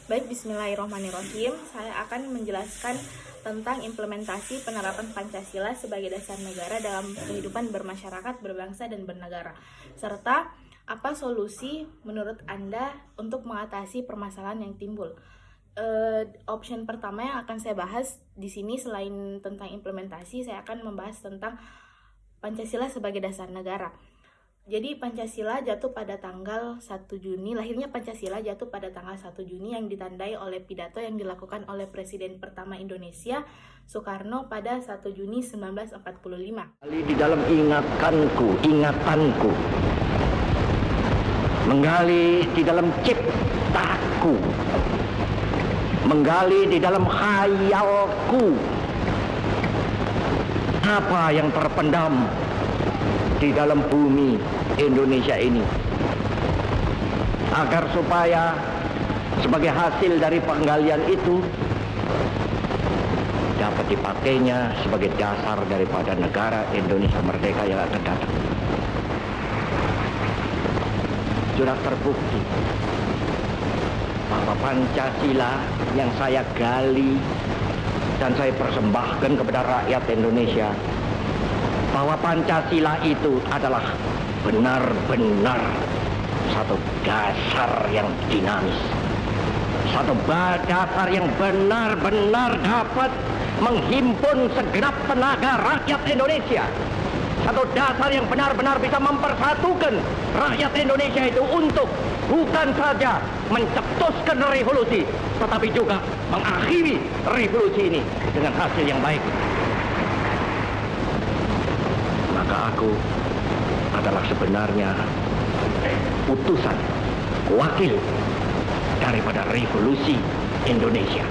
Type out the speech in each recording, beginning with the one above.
Baik, bismillahirrahmanirrahim. Saya akan menjelaskan tentang implementasi penerapan Pancasila sebagai dasar negara dalam kehidupan bermasyarakat, berbangsa, dan bernegara. Serta apa solusi menurut Anda untuk mengatasi permasalahan yang timbul. Option pertama yang akan saya bahas di sini selain tentang implementasi, saya akan membahas tentang Pancasila sebagai dasar negara. Jadi Pancasila jatuh pada tanggal 1 Juni, lahirnya Pancasila jatuh pada tanggal 1 Juni yang ditandai oleh pidato yang dilakukan oleh Presiden pertama Indonesia, Soekarno pada 1 Juni 1945. Di dalam ingatanku, menggali di dalam ciptaku, menggali di dalam khayalku, apa yang terpendam di dalam bumi Indonesia ini, agar supaya sebagai hasil dari penggalian itu dapat dipakainya sebagai dasar daripada negara Indonesia merdeka yang akan datang. Sudah terbukti bahwa Pancasila yang saya gali dan saya persembahkan kepada rakyat Indonesia, bahwa Pancasila itu adalah benar-benar satu dasar yang dinamis, satu dasar yang benar-benar dapat menghimpun segenap tenaga rakyat Indonesia, satu dasar yang benar-benar bisa mempersatukan rakyat Indonesia itu untuk bukan saja mencetuskan revolusi, tetapi juga mengakhiri revolusi ini dengan hasil yang baik. Maka aku adalah sebenarnya utusan, wakil daripada revolusi Indonesia.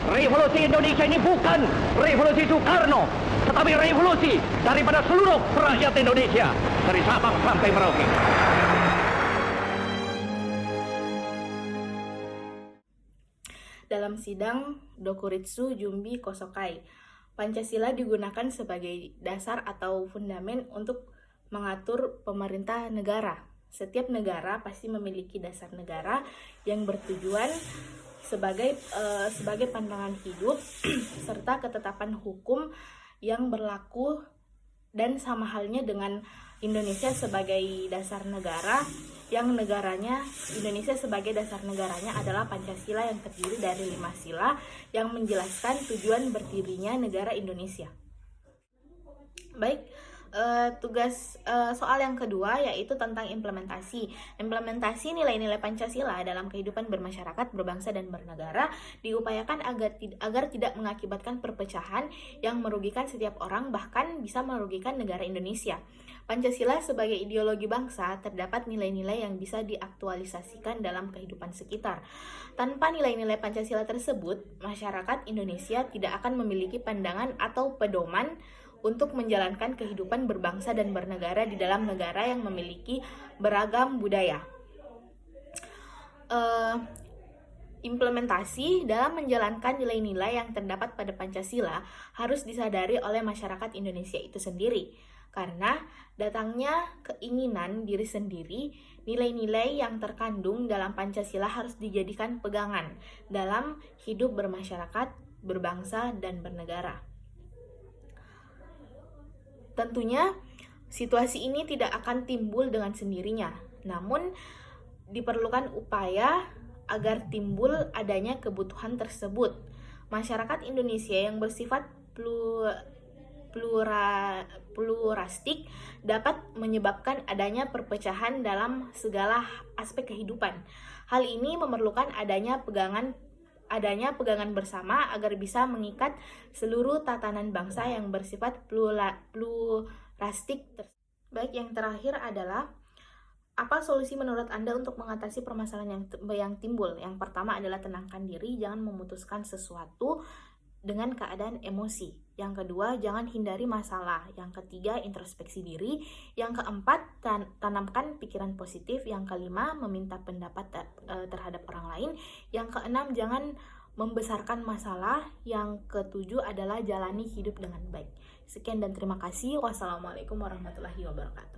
Revolusi Indonesia ini bukan revolusi Soekarno, tetapi revolusi daripada seluruh rakyat Indonesia, dari Sabang sampai Merauke. Dalam sidang Dokuritsu Jumbi Kosokai, Pancasila digunakan sebagai dasar atau fundamen untuk mengatur pemerintah negara. Setiap negara pasti memiliki dasar negara yang bertujuan sebagai pandangan hidup serta ketetapan hukum yang berlaku, dan sama halnya dengan Indonesia sebagai dasar negara, yang negaranya Indonesia sebagai dasar negaranya adalah Pancasila yang terdiri dari 5 sila yang menjelaskan tujuan berdirinya negara Indonesia. Baik, soal yang kedua yaitu tentang implementasi. Implementasi nilai-nilai Pancasila dalam kehidupan bermasyarakat, berbangsa, dan bernegara diupayakan agar tidak mengakibatkan perpecahan yang merugikan setiap orang, bahkan bisa merugikan negara Indonesia. Pancasila sebagai ideologi bangsa, terdapat nilai-nilai yang bisa diaktualisasikan dalam kehidupan sekitar. Tanpa nilai-nilai Pancasila tersebut, masyarakat Indonesia tidak akan memiliki pandangan atau pedoman untuk menjalankan kehidupan berbangsa dan bernegara di dalam negara yang memiliki beragam budaya. Implementasi dalam menjalankan nilai-nilai yang terdapat pada Pancasila harus disadari oleh masyarakat Indonesia itu sendiri. Karena datangnya keinginan diri sendiri, nilai-nilai yang terkandung dalam Pancasila harus dijadikan pegangan dalam hidup bermasyarakat, berbangsa, dan bernegara. Tentunya, situasi ini tidak akan timbul dengan sendirinya, namun diperlukan upaya agar timbul adanya kebutuhan tersebut. Masyarakat Indonesia yang bersifat pluralistik dapat menyebabkan adanya perpecahan dalam segala aspek kehidupan. Hal ini memerlukan adanya pegangan bersama agar bisa mengikat seluruh tatanan bangsa yang bersifat pluralistik. Baik, yang terakhir adalah apa solusi menurut Anda untuk mengatasi permasalahan yang timbul? Yang pertama adalah tenangkan diri, jangan memutuskan sesuatu dengan keadaan emosi. Yang kedua, jangan hindari masalah. Yang ketiga, introspeksi diri. Yang keempat, tanamkan pikiran positif. Yang kelima, meminta pendapat terhadap orang lain. Yang keenam, jangan membesarkan masalah. Yang ketujuh adalah jalani hidup dengan baik. Sekian dan terima kasih. Wassalamualaikum warahmatullahi wabarakatuh.